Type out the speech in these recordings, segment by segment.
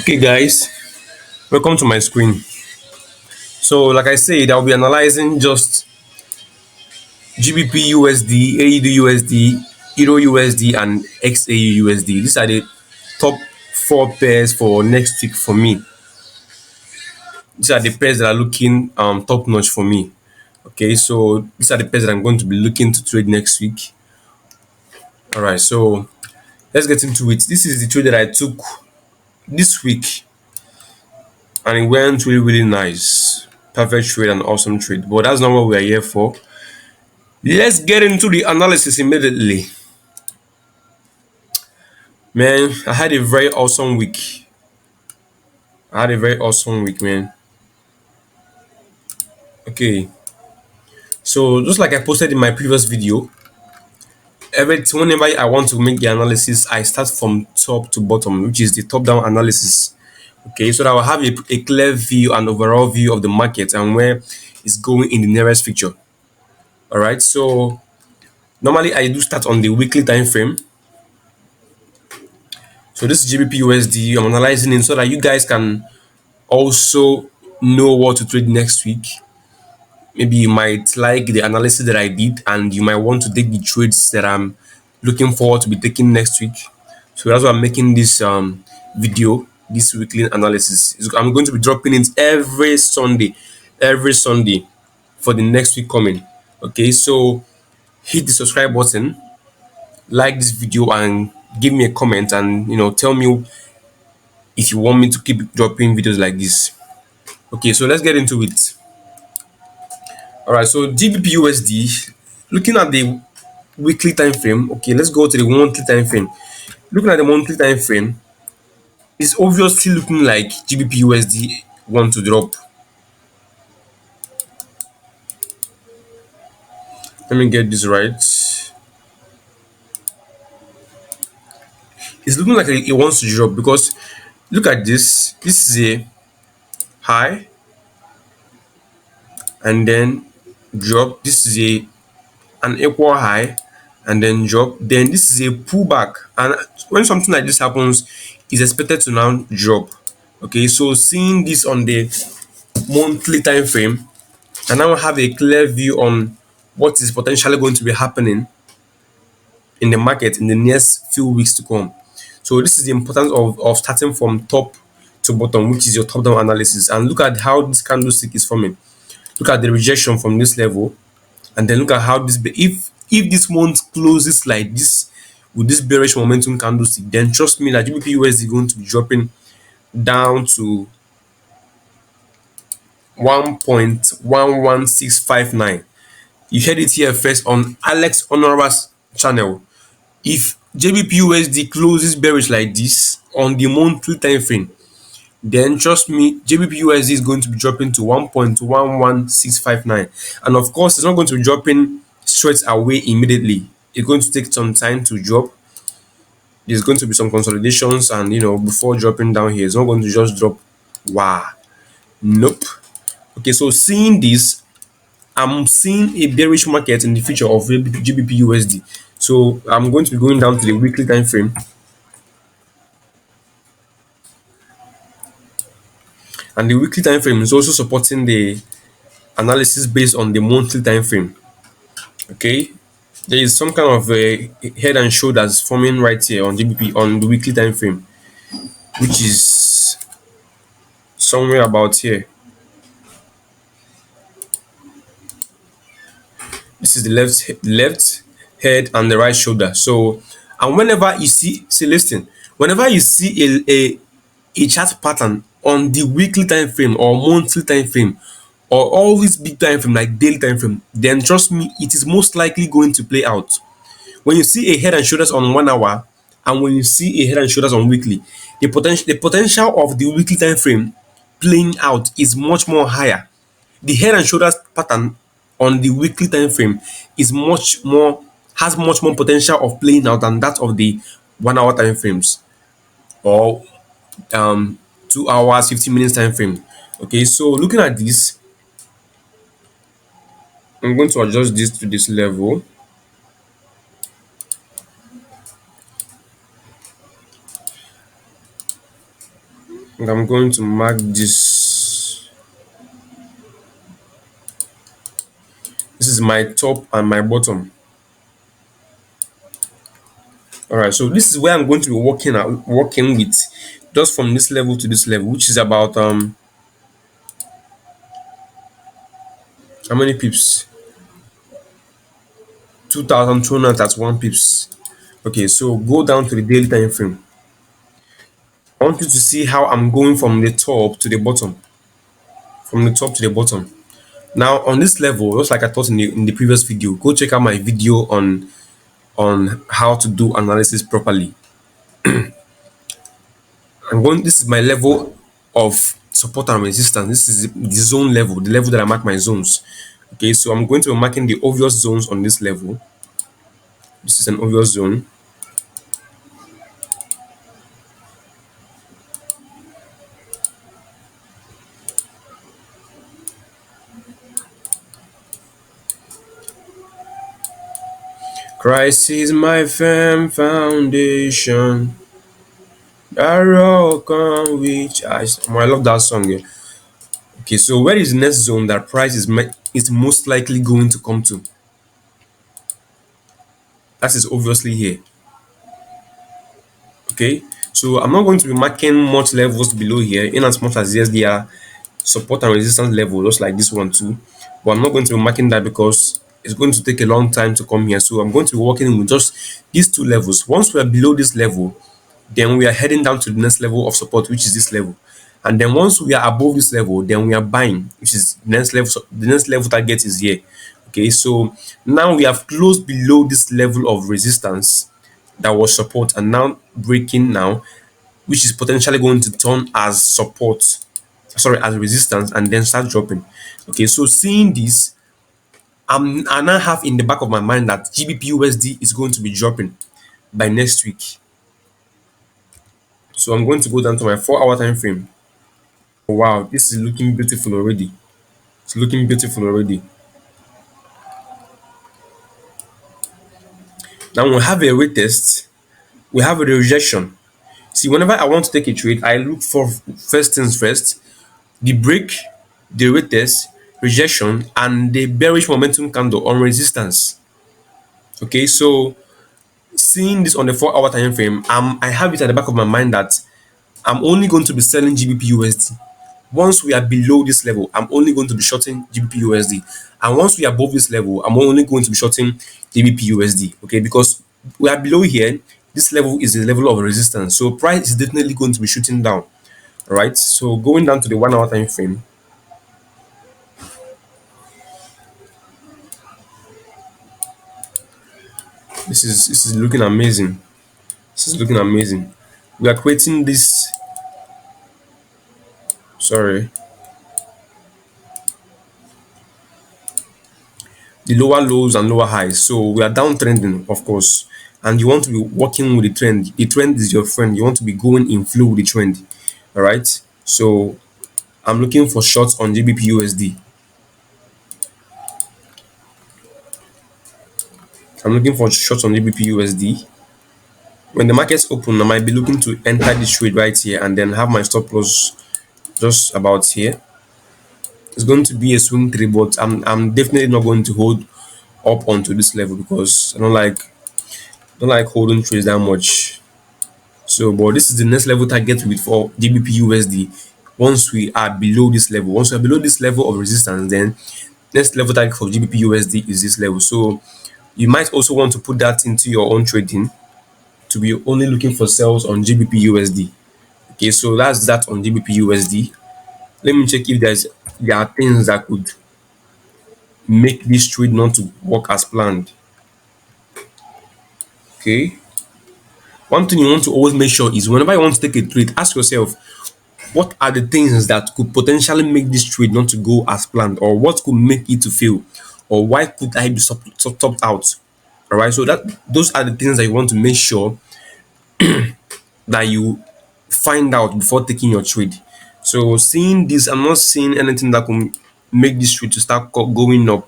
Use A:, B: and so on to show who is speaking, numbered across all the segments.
A: Okay, guys, welcome to my screen. So, like I said, I'll be analyzing just GBPUSD, AUDUSD, EURUSD, and XAUUSD. These are the top four pairs for next week for me. These are the pairs that are looking top notch for me. Okay, so these are the pairs that I'm going to be looking to trade next week. All right, so let's get into it. This is the trade that I took this week, and it went really nice. Perfect trade and awesome trade. But that's not what we are here for. Let's get into the analysis immediately. Man, I had a very awesome week. Man. Okay, so just like I posted in my previous video, whenever I want to make the analysis, I start from top to bottom, which is the top-down analysis. Okay, so that I will have a clear view and overall view of the market and where it's going in the nearest future. All right, so normally I do start on the weekly time frame. So this is GBPUSD. I'm analyzing it so that you guys can also know what to trade next week. Maybe you might like the analysis that I did and you might want to take the trades that I'm looking forward to be taking next week. So that's why I'm making this video, this weekly analysis. I'm going to be dropping it every Sunday for the next week coming. Okay, so hit the subscribe button, like this video, and give me a comment, and tell me if you want me to keep dropping videos like this. Okay, so let's get into it. All right, so GBPUSD, looking at the weekly time frame. Okay, let's go to the monthly time frame. Looking at the monthly time frame, it's obviously looking like GBPUSD want to drop. Let me get this right. It's looking like it wants to drop because look at this. This is a high and then drop. This is an equal high and then drop. Then this is a pullback, and when something like this happens, it's expected to now drop. Okay, so seeing this on the monthly time frame, and now have a clear view on what is potentially going to be happening in the market in the next few weeks to come. So this is the importance of starting from top to bottom, which is your top-down analysis. And look at how this candlestick is forming. Look at the rejection from this level, and then look at how this, if this month closes like this with this bearish momentum candlestick, then trust me that GBPUSD is going to be dropping down to 1.11659. You heard it here first on Alex Honora's channel. If GBPUSD closes bearish like this on the monthly time frame, then trust me, GBPUSD is going to be dropping to 1.11659. And of course, it's not going to be dropping straight away immediately. It's going to take some time to drop. There's going to be some consolidations, and before dropping down here, it's not going to just drop. Wow. Nope. Okay, so seeing this, I'm seeing a bearish market in the future of GBPUSD. So I'm going to be going down to the weekly time frame. And the weekly time frame is also supporting the analysis based on the monthly time frame. Okay, there is some kind of a head and shoulders forming right here on GBP on the weekly time frame, which is somewhere about here. This is the left head and the right shoulder. So, and whenever you see listen, whenever you see a chart pattern on the weekly time frame or monthly time frame or always big time frame like daily time frame, then trust me, it is most likely going to play out. When you see a head and shoulders on 1 hour and when you see a head and shoulders on weekly, the potential of the weekly time frame playing out is much more higher. The head and shoulders pattern on the weekly time frame is has much more potential of playing out than that of the 1 hour time frames or 2 hours 15 minutes time frame. Okay, so looking at this, I'm going to adjust this to this level. I'm going to mark this. This is my top and my bottom. All right, so this is where I'm going to be working with, just from this level to this level, which is about how many pips? 2,231 pips. Okay, so go down to the daily time frame. I want you to see how I'm going from the top to the bottom. From the top to the bottom. Now on this level, just like I taught in the previous video, go check out my video on how to do analysis properly. This is my level of support and resistance. This is the zone level, the level that I mark my zones. Okay, so I'm going to be marking the obvious zones on this level. This is an obvious zone. Christ is my firm foundation, the rock on which I love that song. Yeah. Okay, so where is the next zone that price is most likely going to come to? That is obviously here. Okay, so I'm not going to be marking much levels below here, in as much as yes, they are support and resistance level, just like this one too. But I'm not going to be marking that because it's going to take a long time to come here. So I'm going to be working with just these two levels. Once we are below this level, then we are heading down to the next level of support, which is this level. And then once we are above this level, then we are buying, which is the next level. So the next level target is here. Okay, so now we have closed below this level of resistance that was support, and now breaking now, which is potentially going to turn as support, sorry, as resistance, and then start dropping. Okay, so seeing this, I now have in the back of my mind that GBPUSD is going to be dropping by next week. So I'm going to go down to my 4 hour time frame. Wow, this is looking beautiful already. It's looking beautiful already. Now we have a retest, we have a rejection. See, whenever I want to take a trade, I look for first things first, the break, the retest, rejection, and the bearish momentum candle on resistance. Okay, so seeing this on the 4 hour time frame, I have it at the back of my mind that I'm only going to be selling GBPUSD. Once we are below this level, I'm only going to be shorting GBPUSD. And once we are above this level, I'm only going to be shorting GBPUSD. Okay, because we are below here, this level is the level of resistance. So price is definitely going to be shooting down. All right. So going down to the 1 hour time frame, this is looking amazing. This is looking amazing. We are creating this. Sorry, the lower lows and lower highs. So we are downtrending, of course, and you want to be working with the trend. The trend is your friend. You want to be going in flow with the trend. All right. So I'm looking for shorts on GBPUSD. I'm looking for shorts on GBPUSD. When the markets open, I might be looking to enter this trade right here and then have my stop loss just about here. It's going to be a swing trade, but I'm definitely not going to hold up onto this level because I don't like holding trades that much. So, but this is the next level target with for GBPUSD. Once we are below this level, once we are below this level of resistance, then next level target for GBPUSD is this level. So you might also want to put that into your own trading to be only looking for sales on GBPUSD. Okay, so that's that on GBPUSD. Let me check if there are things that could make this trade not to work as planned. Okay. One thing you want to always make sure is whenever you want to take a trade, ask yourself, what are the things that could potentially make this trade not to go as planned, or what could make it to fail, or why could I be stopped out? All right, so that those are the things that you want to make sure that you find out before taking your trade. So seeing this, I'm not seeing anything that could make this trade to start going up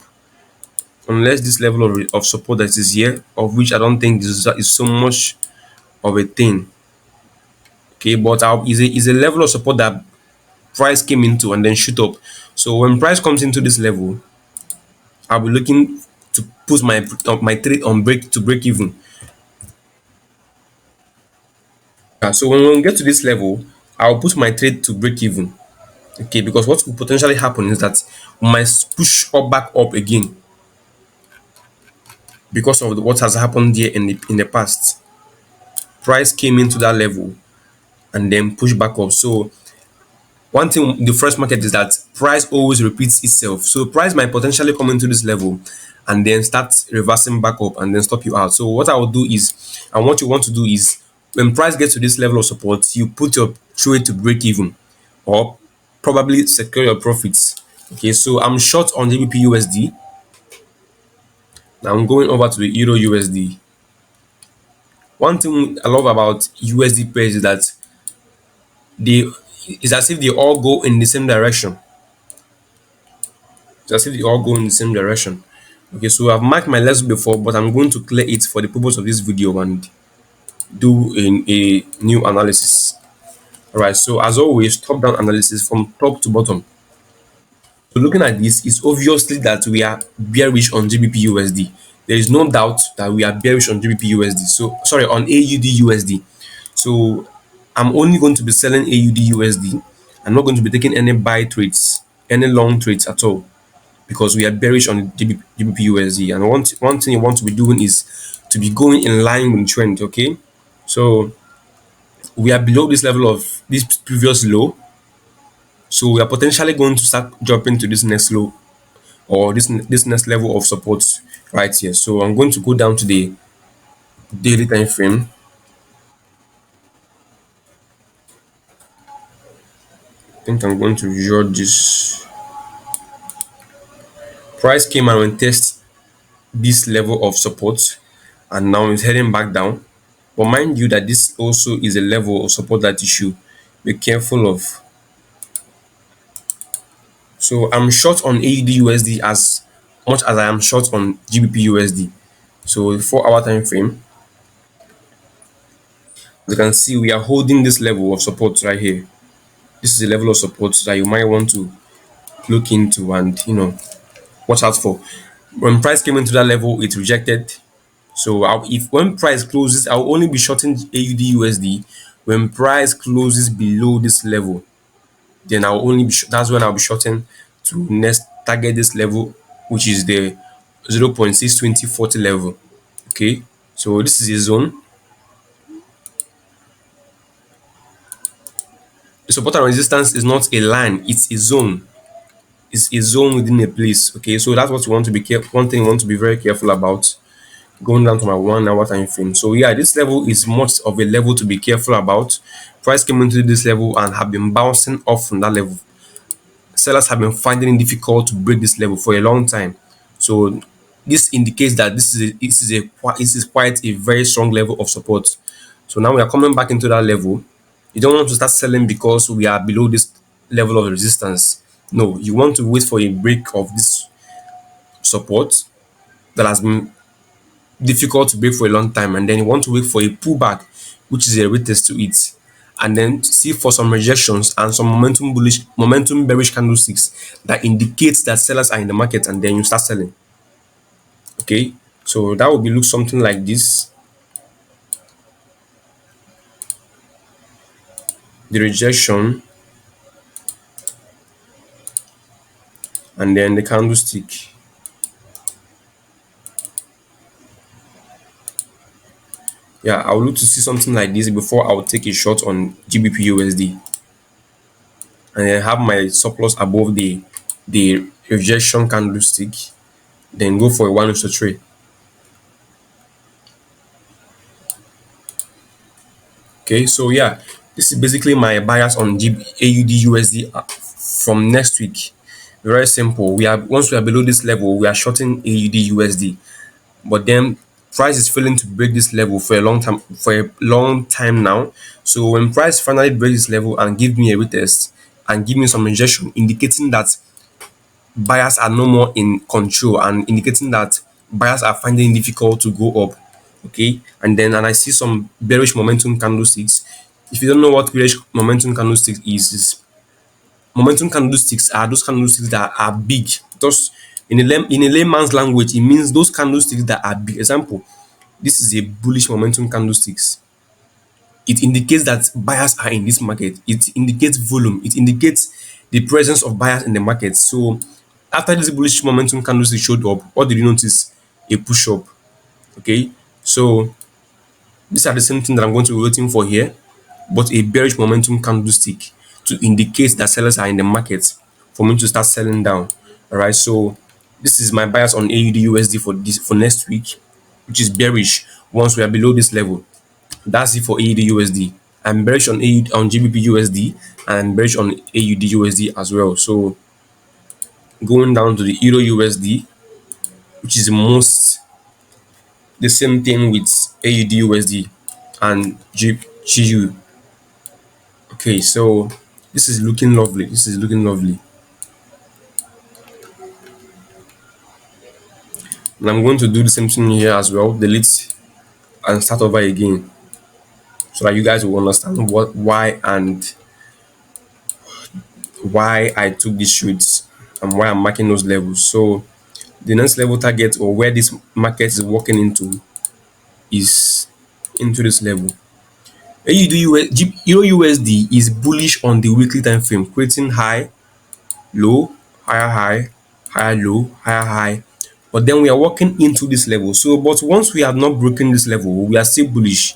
A: unless this level of support that is here, of which I don't think this is so much of a thing. Okay, but is a level of support that price came into and then shoot up. So when price comes into this level, I'll be looking to put my trade on break even. So when we get to this level, I'll put my trade to break even. Okay, because what could potentially happen is that we might push up back up again because of what has happened here in the past. Price came into that level and then pushed back up. So one thing the first market is that price always repeats itself. So price might potentially come into this level and then start reversing back up and then stop you out. So what I will do is, and what you want to do is, when price gets to this level of support, you put your trade to break even or probably secure your profits. Okay, so I'm short on GBPUSD. Now I'm going over to the EURUSD. One thing I love about USD pairs is that they it's as if they all go in the same direction. It's as if they all go in the same direction. Okay, so I've marked my lesson before, but I'm going to clear it for the purpose of this video and do a new analysis. All right, so as always, top-down analysis from top to bottom. So looking at this, it's obviously that we are bearish on GBPUSD. There is no doubt that we are bearish on GBPUSD. So sorry, on AUDUSD. So I'm only going to be selling AUDUSD. I'm not going to be taking any buy trades, any long trades at all, because we are bearish on GBPUSD. And one thing you want to be doing is to be going in line with trend. Okay, so we are below this level of this previous low. So we are potentially going to start dropping to this next low or this next level of support right here. So I'm going to go down to the daily time frame. I think I'm going to visual this. Price came and went test this level of support and now it's heading back down. But mind you that this also is a level of support that you should be careful of. So I'm short on AUDUSD as much as I am short on GBPUSD. So 4 hour time frame, as you can see, we are holding this level of support right here. This is a level of support that you might want to look into and watch out for. When price came into that level, it rejected. So if when price closes, I'll only be shorting AUDUSD when price closes below this level. Then I'll only be that's when I'll be shorting to next target this level, which is the 0.62040 level. Okay, so this is a zone. The support and resistance is not a line, it's a zone. It's a zone within a place. Okay, so that's what you want to be careful. One thing you want to be very careful about. Going down to my 1 hour time frame. So yeah, this level is much of a level to be careful about. Price came into this level and have been bouncing off from that level. Sellers have been finding it difficult to break this level for a long time. So this indicates that this is quite a very strong level of support. So now we are coming back into that level. You don't want to start selling because we are below this level of resistance. No, you want to wait for a break of this support that has been difficult to break for a long time, and then you want to wait for a pullback, which is a retest to it, and then see for some rejections and some momentum bearish candlesticks that indicates that sellers are in the market, and then you start selling. Okay, so that would be look something like this. The rejection and then the candlestick. Yeah, I would look to see something like this before I would take a shot on GBPUSD and then have my surplus above the rejection candlestick, then go for a 1 trade. Okay, so yeah, this is basically my bias on AUDUSD from next week. Very simple. Once we are below this level, we are shorting AUDUSD, but then price is failing to break this level for a long time now. So when price finally breaks this level and give me a retest and give me some rejection, indicating that buyers are no more in control and indicating that buyers are finding it difficult to go up. Okay, and I see some bearish momentum candlesticks. If you don't know what bearish momentum candlestick is momentum candlesticks are those candlesticks that are big. Just in a layman's language, it means those candlesticks that are big. Example, this is a bullish momentum candlesticks. It indicates that buyers are in this market. It indicates volume. It indicates the presence of buyers in the market. So after this bullish momentum candlestick showed up, what did you notice? A push up. Okay. So these are the same thing that I'm going to be waiting for here, but a bearish momentum candlestick to indicate that sellers are in the market for me to start selling down. All right. So this is my bias on AUDUSD for this for next week, which is bearish once we are below this level. That's it for AUDUSD. I'm bearish on on GBPUSD and I'm bearish on AUDUSD as well. So going down to the EURUSD, which is the same thing with AUDUSD and GU. Okay, so this is looking lovely. This is looking lovely. And I'm going to do the same thing here as well. Delete and start over again so that you guys will understand why I took these shoots and why I'm marking those levels. So the next level target or where this market is walking into is into this level. EURUSD is bullish on the weekly time frame, creating high, low, higher, higher, low, higher, high. But then we are walking into this level. So, but once we have not broken this level, we are still bullish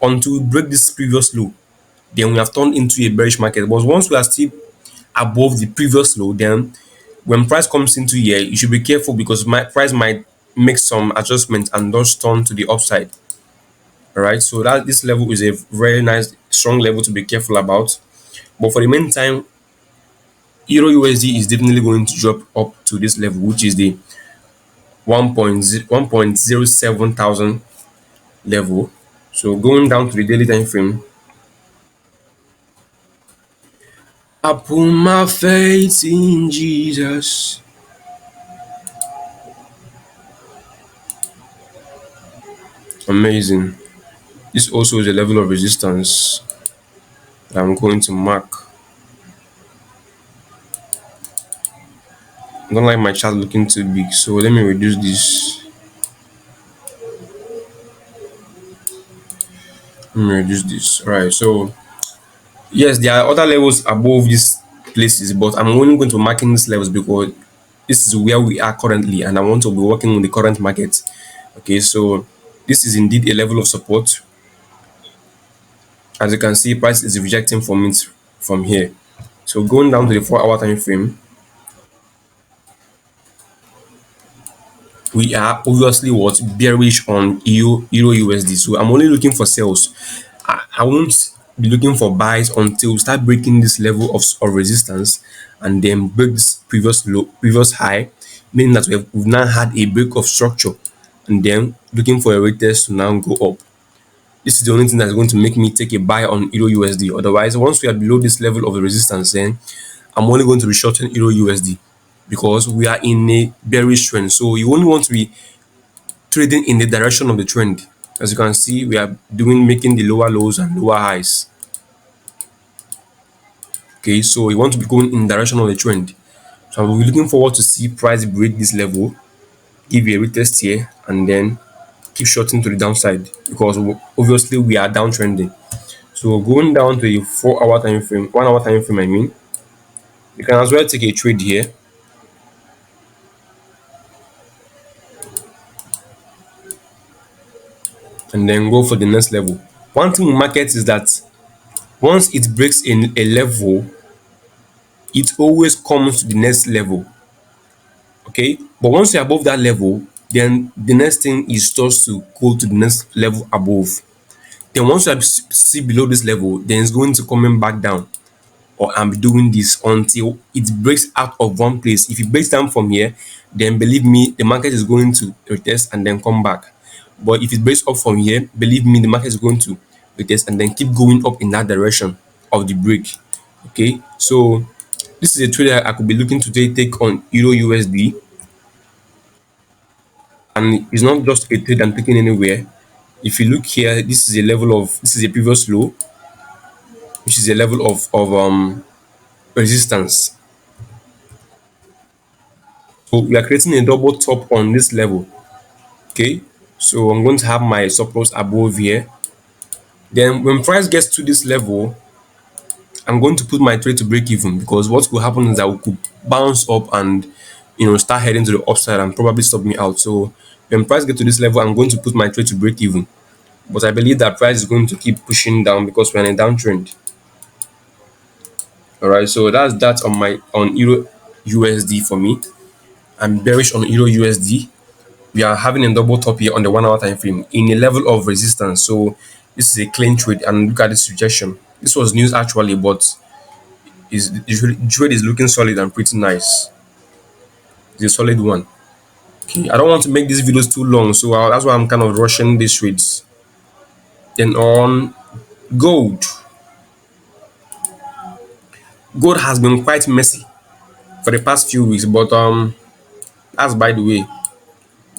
A: until we break this previous low. Then we have turned into a bearish market. But once we are still above the previous low, then when price comes into here, you should be careful because my price might make some adjustments and just turn to the upside. All right, so that this level is a very nice, strong level to be careful about. But for the meantime, Euro USD is definitely going to drop up to this level, which is the 1.07 thousand level. So going down to the daily time frame, I put my faith in Jesus. Amazing. This also is a level of resistance that I'm going to mark. I don't like my chart looking too big, so let me reduce this. Let me reduce this. All right, so yes, there are other levels above these places, but I'm only going to marking these levels because this is where we are currently, and I want to be working on the current market. Okay, so this is indeed a level of support. As you can see, price is rejecting from it from here. So going down to the 4-hour time frame, we are obviously what bearish on Euro USD. So I'm only looking for sales. I won't be looking for buys until we start breaking this level of resistance and then break this previous high, meaning that we've now had a break of structure and then looking for a retest to now go up. This is the only thing that's going to make me take a buy on Euro USD. Otherwise, once we are below this level of the resistance, then I'm only going to be shorting Euro USD because we are in a bearish trend. So you only want to be trading in the direction of the trend. As you can see, we are making the lower lows and lower highs. Okay, so you want to be going in the direction of the trend. So I'm looking forward to see price break this level, give a retest here, and then keep shorting to the downside because obviously we are downtrending. So going down to the 4-hour time frame, 1 hour time frame, I mean, you can as well take a trade here and then go for the next level. One thing with markets is that once it breaks in a level, it always comes to the next level. Okay, but once you're above that level, then the next thing is just to go to the next level above. Then once you are see below this level, then it's going to coming back down. Or I'm doing this until it breaks out of one place. If it breaks down from here, then believe me, the market is going to retest and then come back. But if it breaks up from here, believe me, the market is going to retest and then keep going up in that direction of the break. Okay, so this is a trade that I could be looking to take on Euro USD, and it's not just a trade I'm taking anywhere. If you look here, this is a previous low. which is a level of resistance. So we are creating a double top on this level. Okay, so I'm going to have my stop loss above here. Then when price gets to this level, I'm going to put my trade to break even, because what could happen is that we could bounce up and start heading to the upside and probably stop me out. So when price get to this level, I'm going to put my trade to break even. But I believe that price is going to keep pushing down because we're in a downtrend. All right, so that's that on Euro USD for me. I'm bearish on Euro USD. We are having a double top here on the 1 hour time frame in a level of resistance. So this is a clean trade, and look at this rejection. This was news actually, but is the trade is looking solid and pretty nice. It's a solid one. Okay, I don't want to make these videos too long, so that's why I'm kind of rushing these trades. Then on gold, gold has been quite messy for the past few weeks, but that's by the way.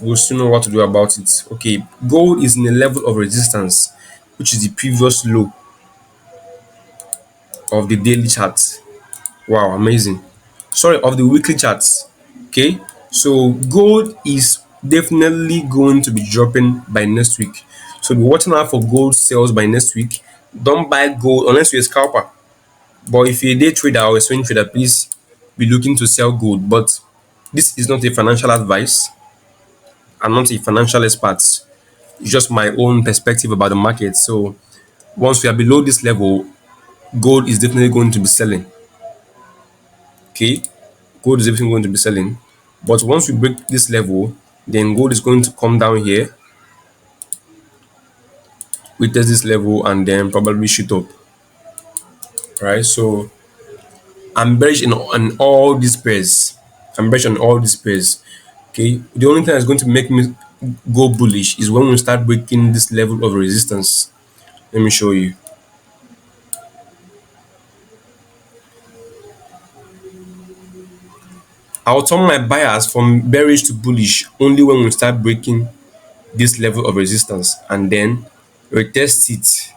A: We'll soon know what to do about it. Okay, gold is in a level of resistance, which is the previous low of the daily chart. Wow, amazing. Sorry, of the weekly charts. Okay, so gold is definitely going to be dropping by next week. So be watching out for gold sales by next week. Don't buy gold unless you're a scalper. But if you're a day trader or a swing trader, please be looking to sell gold. But this is not a financial advice. I'm not a financial expert. It's just my own perspective about the market. So once we are below this level, gold is definitely going to be selling. Okay, gold is definitely going to be selling. But once we break this level, then gold is going to come down here. We test this level and then probably shoot up. Right. So I'm bearish on all these pairs. I'm bearish on all these pairs. Okay. The only thing that's going to make me go bullish is when we start breaking this level of resistance. Let me show you. I'll turn my bias from bearish to bullish only when we start breaking this level of resistance and then retest it.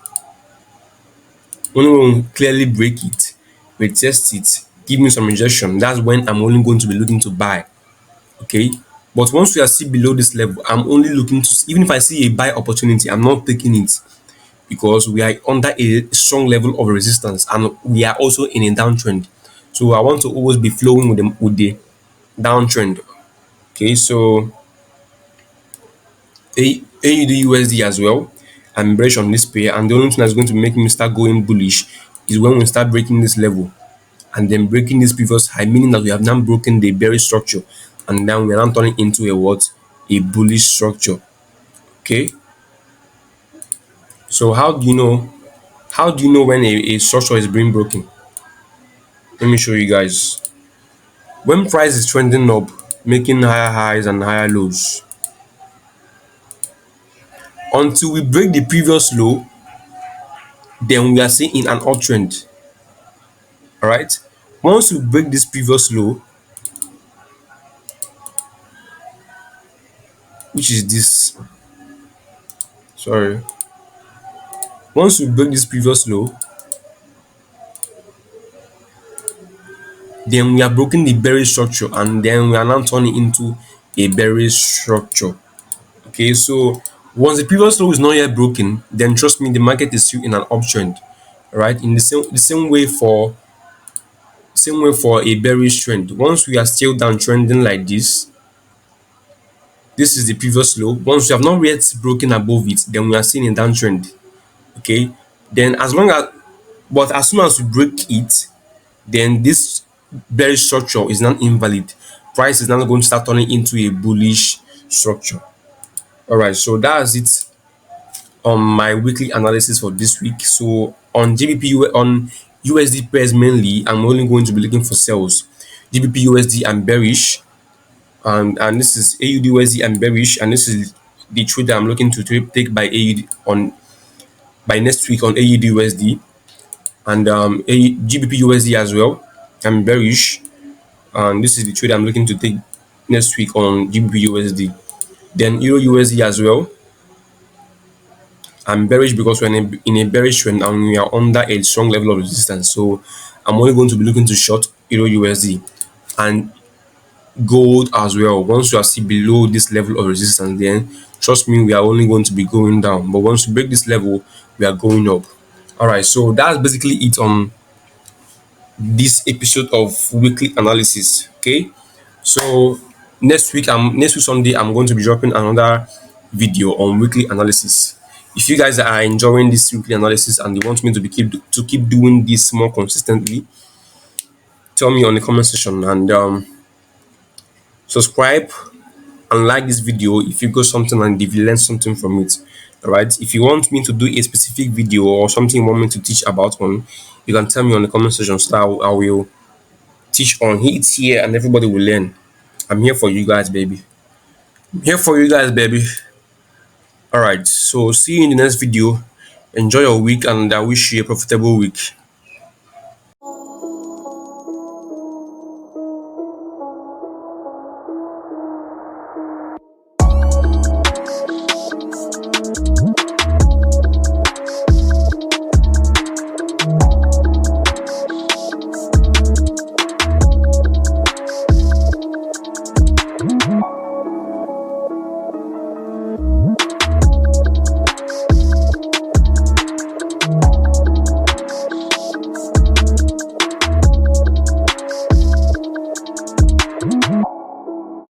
A: Only when we clearly break it, retest it, give me some rejection. That's when I'm only going to be looking to buy. Okay. But once we are still below this level, I'm only looking to, even if I see a buy opportunity, I'm not taking it because we are under a strong level of resistance and we are also in a downtrend. So I want to always be flowing with the downtrend. Okay, so AUDUSD as well. I'm bearish on this pair, and the only thing that's going to make me start going bullish is when we start breaking this level and then breaking this previous high, meaning that we have now broken the bearish structure and then we are now turning into a what? A bullish structure. Okay. So how do you know? How do you know when a structure is being broken? Let me show you guys. When price is trending up, making higher highs and higher lows, until we break the previous low, then we are seeing in an uptrend. All right. Once we break this previous low, which is this, sorry. Once we break this previous low, then we are broken the bearish structure and then we are now turning into a bearish structure. Okay, so once the previous low is not yet broken, then trust me, the market is still in an uptrend. Right, in the same way for a bearish trend. Once we are still downtrending like this is the previous low. Once we have not yet broken above it, then we are seeing a downtrend. Okay, then as soon as we break it, then this bearish structure is not invalid. Price is now going to start turning into a bullish structure. All right, so that's it on my weekly analysis for this week. So on USD pairs mainly, I'm only going to be looking for sales. GBPUSD I'm bearish, and this is AUDUSD I'm bearish, and this is the trade that I'm looking to take by AUD on by next week on AUDUSD, and GBPUSD as well. I'm bearish, and this is the trade I'm looking to take next week on GBPUSD. Then EURUSD as well. I'm bearish because we're in a bearish trend and we are under a strong level of resistance. So I'm only going to be looking to short Euro USD and gold as well. Once you are still below this level of resistance, then trust me, we are only going to be going down. But once we break this level, we are going up. All right, so that's basically it on this episode of weekly analysis. Okay, so next week Sunday, I'm going to be dropping another video on weekly analysis. If you guys are enjoying this weekly analysis and you want me to keep doing this more consistently, tell me on the comment section, and subscribe and like this video if you got something and if you learned something from it. All right, if you want me to do a specific video or something you want me to teach about on, you can tell me on the comment section so that I will teach on it here and everybody will learn. I'm here for you guys, baby. I'm here for you guys, baby. All right, so see you in the next video. Enjoy your week and I wish you a profitable week.